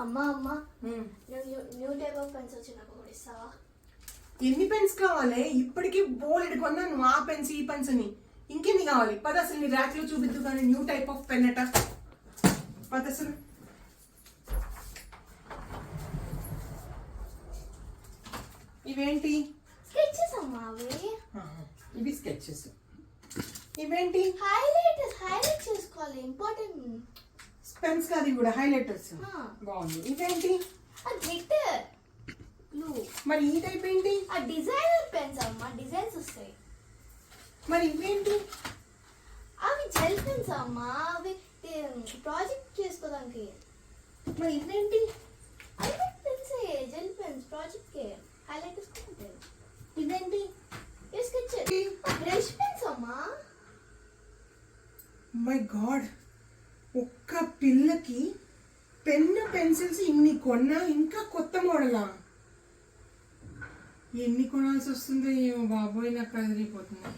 అమ్మా అమ్మా new type of pens వచ్చి నాకు కూడా ఇస్తావా? ఎన్ని పెన్స్ కావాలి? ఇప్పటికీ బోలెడు కొన్నాను ఆ పెన్స్ ఈ పెన్స్ అని. ఇంకెన్ని కావాలి? పద అసలు నీ ర్యాక్ లో చూపిద్దు కానీ న్యూ టైప్ ఆఫ్ పెన్ అట. పద అసలు. ఇవేంటి? స్కెచెస్ అమ్మా అవి. ఇవి స్కెచెస్. ఇవేంటి? హైలైట్ చేసుకోవాలి, ఇంపార్టెంట్ పెన్స్ కాదు కూడా హైలైటర్స్. బాగుంది. ఇవేంటి? Glitter glue. మరి ఈ టైప్ ఏంటి? డిజైనర్ పెన్స్ అమ్మా, డిజైన్స్ వస్తాయి. మరి ఇవేంటి? అవి జెల్ పెన్స్ అమ్మా, అవి ప్రాజెక్ట్ చేసుకోదానికి. మరి ఇవేంటి? అవి పెన్సే, జెల్ పెన్స్ ప్రాజెక్ట్ కే హైలైట్ చేసుకుంటాయి. ఇదేంటి? బ్రష్ పెన్స్ అమ్మా. మై గాడ్, ఒక్క పిల్లకి పెన్ పెన్సిల్స్ ఇన్ని కొన్నా ఇంకా కొత్త మోడలా? ఎన్ని కొనాల్సి వస్తుందో ఏమో బాబోయ్, నాకు కదిలిపోతుంది.